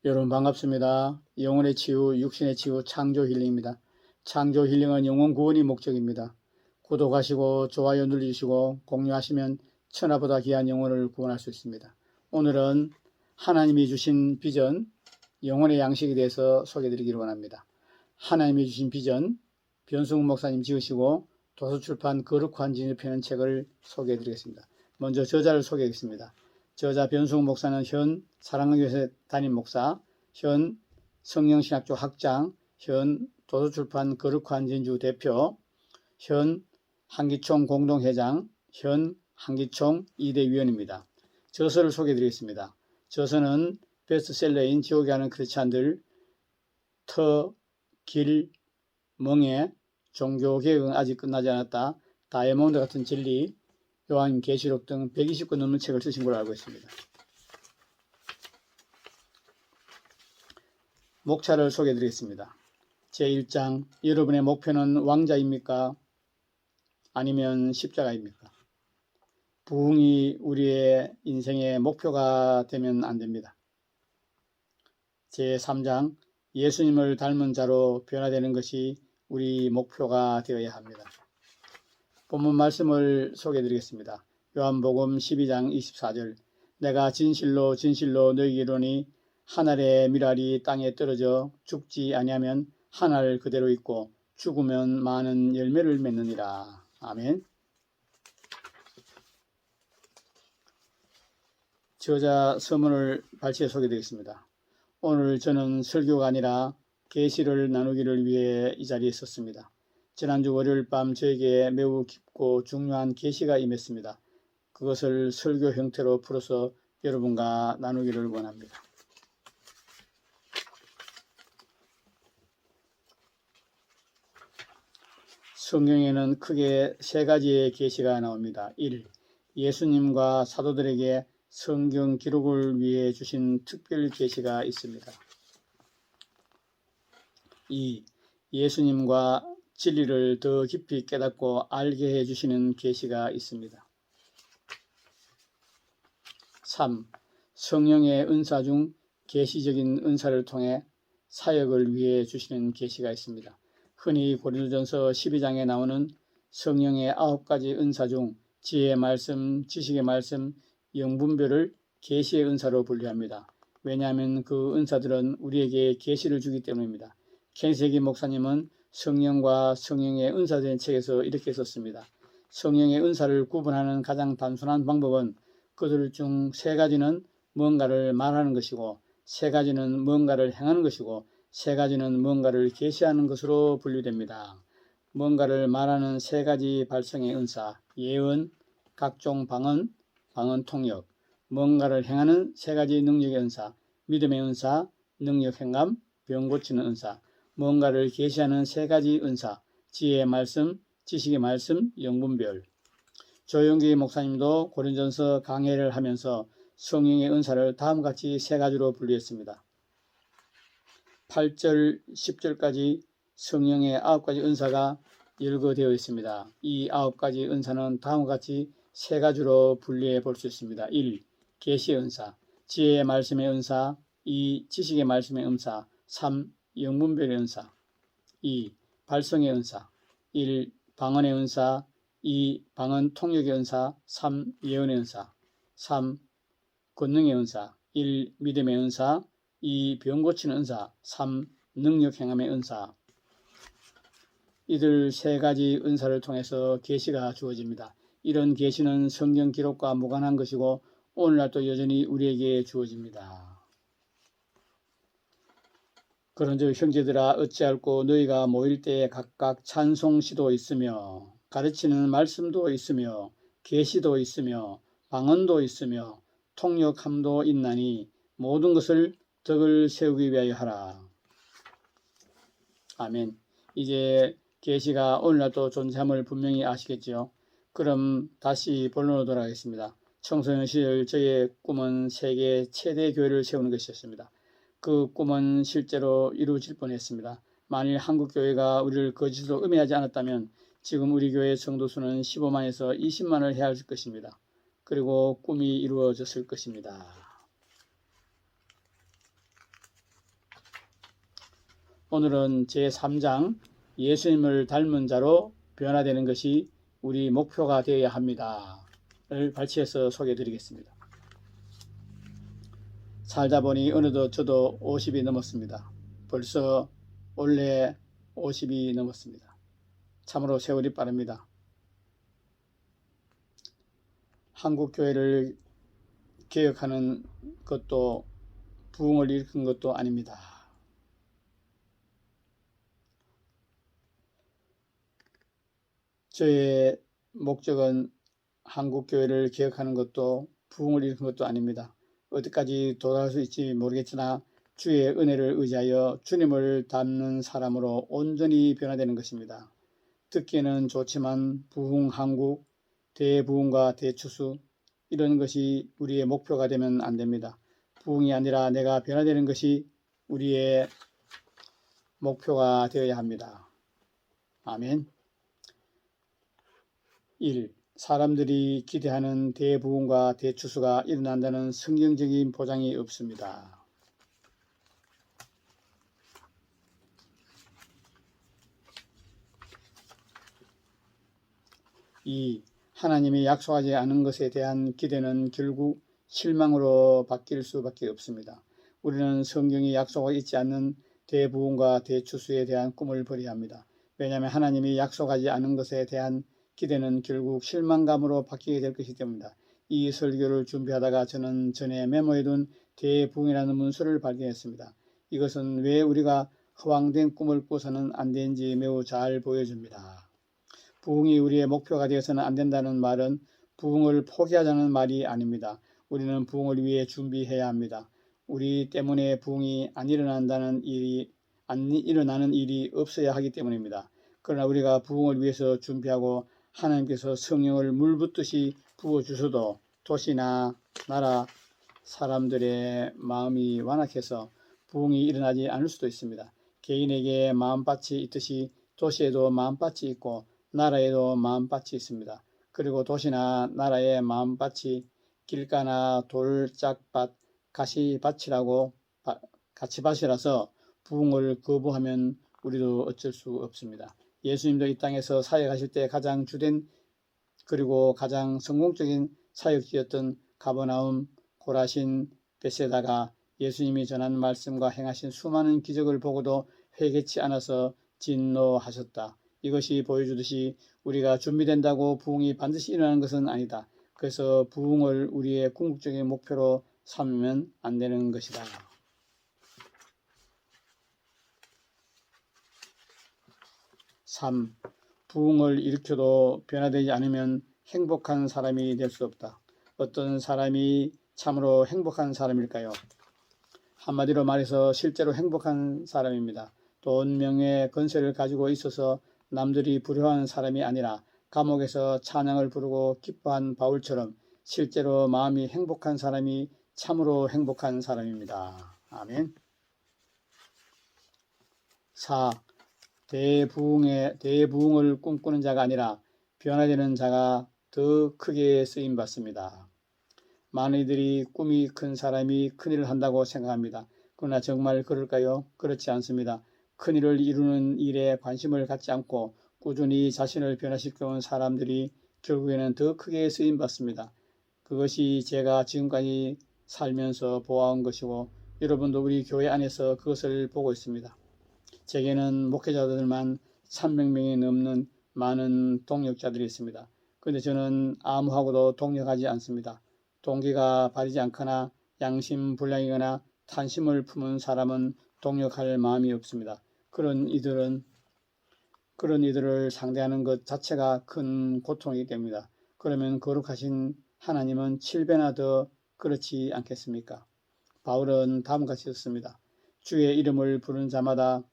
여러분 반갑습니다. 영혼의 치유, 육신의 치유, 창조 힐링입니다. 창조 힐링은 영혼 구원이 목적입니다. 구독하시고 좋아요 눌러주시고 공유하시면 천하보다 귀한 영혼을 구원할 수 있습니다. 오늘은 하나님이 주신 비전, 영혼의 양식에 대해서 소개해드리기를 원합니다. 하나님이 주신 비전, 변승훈 목사님 지으시고 도서출판 거룩한 진입하는 책을 소개해드리겠습니다. 먼저 저자를 소개하겠습니다. 저자 변승훈 목사는 현 사랑교회 담임 목사, 현 성령신학교 학장, 현 도서출판 거룩한 진주 대표, 현 한기총 공동회장, 현 한기총 2대 위원입니다. 저서를 소개해드리겠습니다. 저서는 베스트셀러인 지옥에 가는 크리스찬들, 길, 멍에, 종교개혁은 아직 끝나지 않았다, 다이아몬드 같은 진리, 요한계시록 등 120권 넘는 책을 쓰신 걸로 알고 있습니다. 목차를 소개해드리겠습니다. 제1장, 여러분의 목표는 왕자입니까? 아니면 십자가입니까? 부흥이 우리의 인생의 목표가 되면 안 됩니다. 제3장, 예수님을 닮은 자로 변화되는 것이 우리 목표가 되어야 합니다. 본문 말씀을 소개해드리겠습니다. 요한복음 12장 24절, 내가 진실로 진실로 너희에게 이르노니 한 알의 밀알이 땅에 떨어져 죽지 아니하면 한 알 그대로 있고 죽으면 많은 열매를 맺느니라. 아멘. 저자 서문을 발췌 소개드리겠습니다. 오늘 저는 설교가 아니라 계시를 나누기를 위해 이 자리에 섰습니다. 지난주 월요일 밤 저에게 매우 깊고 중요한 계시가 임했습니다. 그것을 설교 형태로 풀어서 여러분과 나누기를 원합니다. 성경에는 크게 세 가지의 계시가 나옵니다. 1. 예수님과 사도들에게 성경 기록을 위해 주신 특별 계시가 있습니다. 2. 예수님과 진리를 더 깊이 깨닫고 알게 해주시는 계시가 있습니다. 3. 성령의 은사 중 계시적인 은사를 통해 사역을 위해 주시는 계시가 있습니다. 흔히 고린도전서 12장에 나오는 성령의 9가지 은사 중 지혜의 말씀, 지식의 말씀, 영분별을 계시의 은사로 분류합니다. 왜냐하면 그 은사들은 우리에게 계시를 주기 때문입니다. 켄세기 목사님은 성령과 성령의 은사된 책에서 이렇게 썼습니다. 성령의 은사를 구분하는 가장 단순한 방법은 그들 중 3가지는 뭔가를 말하는 것이고 3가지는 뭔가를 행하는 것이고 3가지는 뭔가를 계시하는 것으로 분류됩니다. 뭔가를 말하는 3가지 발성의 은사, 예언, 각종 방언, 방언 통역, 뭔가를 행하는 3가지 능력의 은사, 믿음의 은사, 능력 행감, 병 고치는 은사, 뭔가를 계시하는 3가지 은사, 지혜의 말씀, 지식의 말씀, 영분별. 조용기 목사님도 고린전서 강해를 하면서 성령의 은사를 다음과 같이 3가지로 분류했습니다. 8절, 10절까지 성령의 9가지 은사가 열거되어 있습니다. 이 9가지 은사는 다음과 같이 3가지로 분류해 볼 수 있습니다. 1. 계시의 은사, 지혜의 말씀의 은사, 2. 지식의 말씀의 은사, 3. 영분별의 은사. 2. 발성의 은사, 1. 방언의 은사, 2. 방언 통역의 은사, 3. 예언의 은사, 3. 권능의 은사, 1. 믿음의 은사, 2. 병 고치는 은사, 3. 능력 행함의 은사. 이들 3가지 은사를 통해서 계시가 주어집니다. 이런 계시는 성경 기록과 무관한 것이고 오늘날도 여전히 우리에게 주어집니다. 그런즉 형제들아 어찌할꼬 너희가 모일 때에 각각 찬송시도 있으며 가르치는 말씀도 있으며 계시도 있으며 방언도 있으며 통역함도 있나니 모든 것을 덕을 세우기 위하여 하라. 아멘. 이제 계시가 오늘날도 존재함을 분명히 아시겠지요. 그럼 다시 본론으로 돌아가겠습니다. 청소년 시절 저의 꿈은 세계 최대 교회를 세우는 것이었습니다. 그 꿈은 실제로 이루어질 뻔했습니다. 만일 한국 교회가 우리를 거짓으로 음해하지 않았다면 지금 우리 교회 성도 수는 15만에서 20만을 해야 할 것입니다. 그리고 꿈이 이루어졌을 것입니다. 오늘은 제3장 예수님을 닮은 자로 변화되는 것이 우리 목표가 되어야 합니다.를 발췌해서 소개해드리겠습니다. 살다 보니 어느덧 저도 50이 넘었습니다. 벌써 올해 50이 넘었습니다. 참으로 세월이 빠릅니다. 한국교회를 개혁하는 것도 부흥을 일으킨 것도 아닙니다. 저의 목적은 한국교회를 개혁하는 것도 부흥을 일으킨 것도 아닙니다. 어디까지 도달할 수 있을지 모르겠으나 주의 은혜를 의지하여 주님을 닮는 사람으로 온전히 변화되는 것입니다. 듣기에는 좋지만 부흥, 한국, 대부흥과 대추수 이런 것이 우리의 목표가 되면 안 됩니다. 부흥이 아니라 내가 변화되는 것이 우리의 목표가 되어야 합니다. 아멘. 1. 사람들이 기대하는 대부흥과 대추수가 일어난다는 성경적인 보장이 없습니다. 2. 하나님이 약속하지 않은 것에 대한 기대는 결국 실망으로 바뀔 수밖에 없습니다. 우리는 성경이 약속하고 있지 않는 대부흥과 대추수에 대한 꿈을 버려야 합니다. 왜냐하면 하나님이 약속하지 않은 것에 대한 기대는 결국 실망감으로 바뀌게 될 것이기 때문입니다. 이 설교를 준비하다가 저는 전에 메모해둔 대부흥이라는 문서를 발견했습니다. 이것은 왜 우리가 허황된 꿈을 꾸서는 안 되는지 매우 잘 보여줍니다. 부흥이 우리의 목표가 되어서는 안 된다는 말은 부흥을 포기하자는 말이 아닙니다. 우리는 부흥을 위해 준비해야 합니다. 우리 때문에 부흥이 안 일어나는 일이 없어야 하기 때문입니다. 그러나 우리가 부흥을 위해서 준비하고 하나님께서 성령을 물붓듯이 부어주셔도 도시나 나라 사람들의 마음이 완악해서 부흥이 일어나지 않을 수도 있습니다. 개인에게 마음밭이 있듯이 도시에도 마음밭이 있고 나라에도 마음밭이 있습니다. 그리고 도시나 나라의 마음밭이 길가나 돌짝밭, 가시밭이라서 부흥을 거부하면 우리도 어쩔 수 없습니다. 예수님도 이 땅에서 사역하실 때 가장 주된 그리고 가장 성공적인 사역지였던 가버나움, 고라신, 벳세다가 예수님이 전한 말씀과 행하신 수많은 기적을 보고도 회개치 않아서 진노하셨다. 이것이 보여주듯이 우리가 준비된다고 부흥이 반드시 일어나는 것은 아니다. 그래서 부흥을 우리의 궁극적인 목표로 삼으면 안 되는 것이다. 3. 부흥을 일으켜도 변화되지 않으면 행복한 사람이 될 수 없다. 어떤 사람이 참으로 행복한 사람일까요? 한마디로 말해서 실제로 행복한 사람입니다. 돈, 명예, 건세를 가지고 있어서 남들이 부러워하는 사람이 아니라 감옥에서 찬양을 부르고 기뻐한 바울처럼 실제로 마음이 행복한 사람이 참으로 행복한 사람입니다. 아멘. 4. 대부흥을 꿈꾸는 자가 아니라 변화되는 자가 더 크게 쓰임받습니다. 많은 이들이 꿈이 큰 사람이 큰일을 한다고 생각합니다. 그러나 정말 그럴까요? 그렇지 않습니다. 큰일을 이루는 일에 관심을 갖지 않고 꾸준히 자신을 변화시켜온 사람들이 결국에는 더 크게 쓰임받습니다. 그것이 제가 지금까지 살면서 보아온 것이고 여러분도 우리 교회 안에서 그것을 보고 있습니다. 제게는 목회자들만 300명이 넘는 많은 동역자들이 있습니다. 그런데 저는 아무하고도 동역하지 않습니다. 동기가 바르지 않거나 양심불량이거나 탄심을 품은 사람은 동역할 마음이 없습니다. 그런 이들을 상대하는 것 자체가 큰 고통이기 때문입니다. 그러면 거룩하신 하나님은 7배나 더 그렇지 않겠습니까? 바울은 다음과 같이 썼습니다. 주의 이름을 부르는 자마다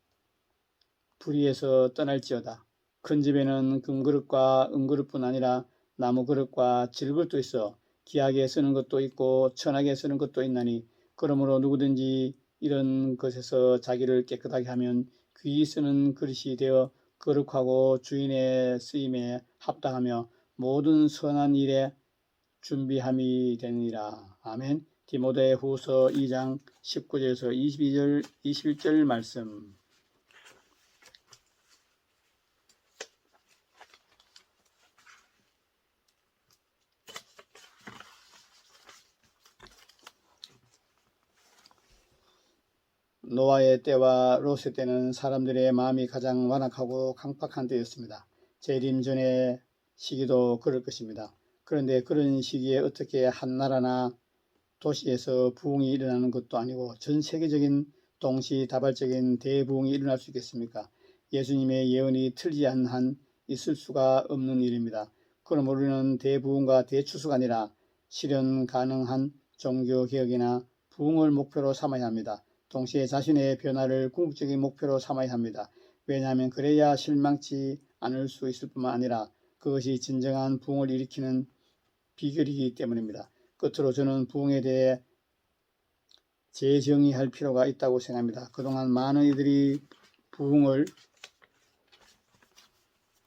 불의에서 떠날지어다. 큰 집에는 금그릇과 은그릇뿐 아니라 나무그릇과 질그릇도 있어 귀하게 쓰는 것도 있고 천하게 쓰는 것도 있나니 그러므로 누구든지 이런 것에서 자기를 깨끗하게 하면 귀히 쓰는 그릇이 되어 거룩하고 주인의 쓰임에 합당하며 모든 선한 일에 준비함이 되니라. 아멘. 디모데 후서 2장 19절에서 21절 말씀. 노아의 때와 롯의 때는 사람들의 마음이 가장 완악하고 강팍한 때였습니다. 재림 전의 시기도 그럴 것입니다. 그런데 그런 시기에 어떻게 한 나라나 도시에서 부흥이 일어나는 것도 아니고 전 세계적인 동시다발적인 대부흥이 일어날 수 있겠습니까? 예수님의 예언이 틀리지 않는 한 있을 수가 없는 일입니다. 그럼 우리는 대부흥과 대추수가 아니라 실현 가능한 종교개혁이나 부흥을 목표로 삼아야 합니다. 동시에 자신의 변화를 궁극적인 목표로 삼아야 합니다. 왜냐하면 그래야 실망치 않을 수 있을 뿐만 아니라 그것이 진정한 부흥을 일으키는 비결이기 때문입니다. 끝으로 저는 부흥에 대해 재정의할 필요가 있다고 생각합니다. 그동안 많은 이들이 부흥을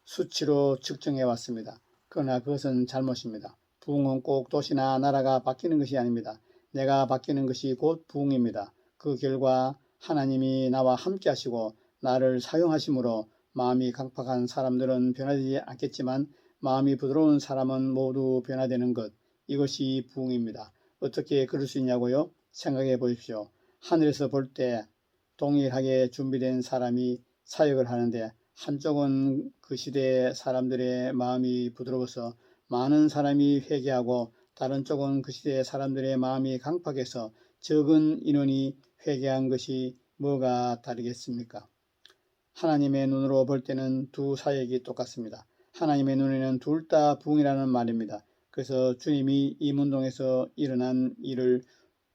수치로 측정해 왔습니다. 그러나 그것은 잘못입니다. 부흥은 꼭 도시나 나라가 바뀌는 것이 아닙니다. 내가 바뀌는 것이 곧 부흥입니다. 그 결과 하나님이 나와 함께 하시고 나를 사용하심으로 마음이 강팍한 사람들은 변하지 않겠지만 마음이 부드러운 사람은 모두 변화되는 것, 이것이 부흥입니다. 어떻게 그럴 수 있냐고요? 생각해 보십시오. 하늘에서 볼 때 동일하게 준비된 사람이 사역을 하는데 한쪽은 그 시대 사람들의 마음이 부드러워서 많은 사람이 회개하고 다른 쪽은 그 시대 사람들의 마음이 강팍해서 적은 인원이 회개한 것이 뭐가 다르겠습니까? 하나님의 눈으로 볼 때는 두 사역이 똑같습니다. 하나님의 눈에는 둘 다 부흥이라는 말입니다. 그래서 주님이 이문동에서 일어난 일을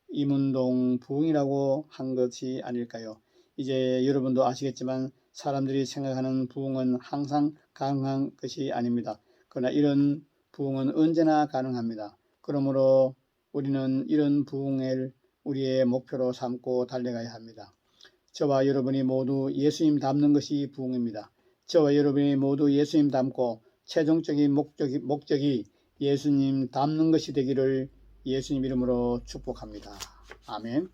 이문동 부흥이라고 한 것이 아닐까요? 이제 여러분도 아시겠지만 사람들이 생각하는 부흥은 항상 가능한 것이 아닙니다. 그러나 이런 부흥은 언제나 가능합니다. 그러므로 우리는 이런 부흥을 우리의 목표로 삼고 달려가야 합니다. 저와 여러분이 모두 예수님 닮는 것이 부흥입니다. 저와 여러분이 모두 예수님 닮고 최종적인 목적이 예수님 닮는 것이 되기를 예수님 이름으로 축복합니다. 아멘.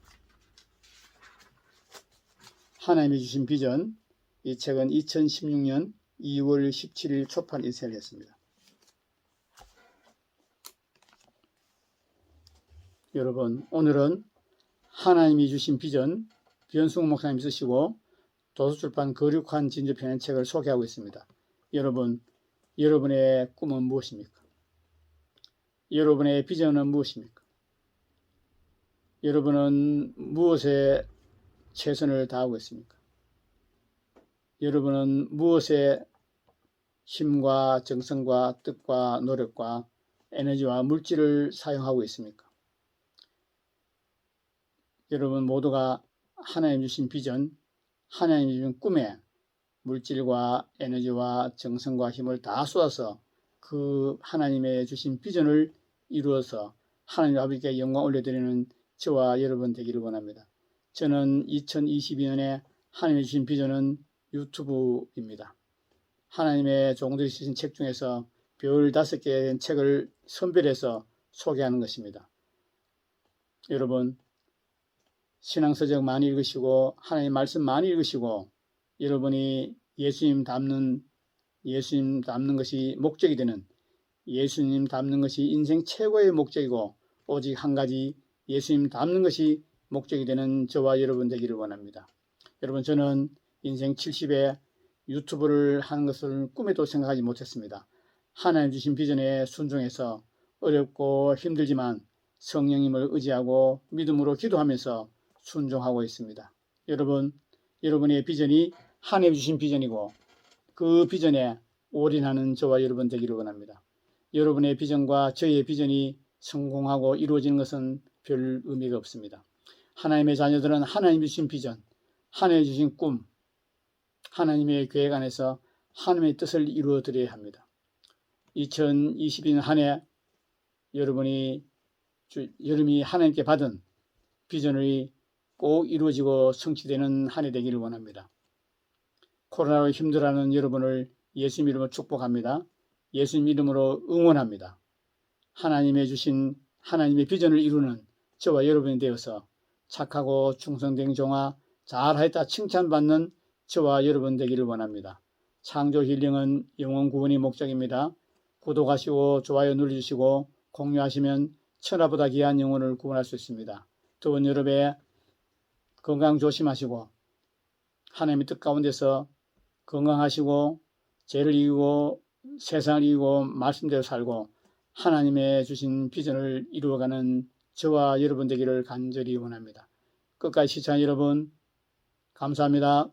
하나님이 주신 비전, 이 책은 2016년 2월 17일 초판 인쇄를 했습니다. 여러분, 오늘은 하나님이 주신 비전, 변승욱 목사님 쓰시고 도서출판 거룩한 진주편의 책을 소개하고 있습니다. 여러분, 여러분의 꿈은 무엇입니까? 여러분의 비전은 무엇입니까? 여러분은 무엇에 최선을 다하고 있습니까? 여러분은 무엇에 힘과 정성과 뜻과 노력과 에너지와 물질을 사용하고 있습니까? 여러분 모두가 하나님 주신 비전, 하나님 주신 꿈에 물질과 에너지와 정성과 힘을 다 쏟아서 그 하나님의 주신 비전을 이루어서 하나님 아버지께 영광 올려드리는 저와 여러분 되기를 원합니다. 저는 2022년에 하나님이 주신 비전은 유튜브입니다. 하나님의 종들이 쓰신 책 중에서 별 5개의 된 책을 선별해서 소개하는 것입니다. 여러분 신앙서적 많이 읽으시고 하나님 말씀 많이 읽으시고 여러분이 예수님 닮는 것이 목적이 되는 예수님 닮는 것이 인생 최고의 목적이고 오직 한 가지 예수님 닮는 것이 목적이 되는 저와 여러분 되기를 원합니다. 여러분 저는 인생 70에 유튜브를 하는 것을 꿈에도 생각하지 못했습니다. 하나님 주신 비전에 순종해서 어렵고 힘들지만 성령님을 의지하고 믿음으로 기도하면서 순종하고 있습니다. 여러분, 여러분의 비전이 하나님 주신 비전이고 그 비전에 올인하는 저와 여러분 되기를 원합니다. 여러분의 비전과 저의 비전이 성공하고 이루어지는 것은 별 의미가 없습니다. 하나님의 자녀들은 하나님이 주신 비전, 하나님이 주신 꿈, 하나님의 계획 안에서 하나님의 뜻을 이루어 드려야 합니다. 2022년 한 해 여러분이 하나님께 받은 비전이 꼭 이루어지고 성취되는 한 해 되기를 원합니다. 코로나로 힘들어하는 여러분을 예수님 이름으로 축복합니다. 예수님 이름으로 응원합니다. 하나님의 주신 하나님의 비전을 이루는 저와 여러분이 되어서 착하고 충성된 종아 잘하였다 칭찬받는 저와 여러분 되기를 원합니다. 창조 힐링은 영혼 구원이 목적입니다. 구독하시고 좋아요 눌러주시고 공유하시면 천하보다 귀한 영혼을 구원할 수 있습니다. 두 분 여러분의 건강 조심하시고 하나님의 뜻 가운데서 건강하시고 죄를 이기고 세상을 이기고 말씀대로 살고 하나님의 주신 비전을 이루어가는 저와 여러분 되기를 간절히 원합니다. 끝까지 시청한 여러분 감사합니다.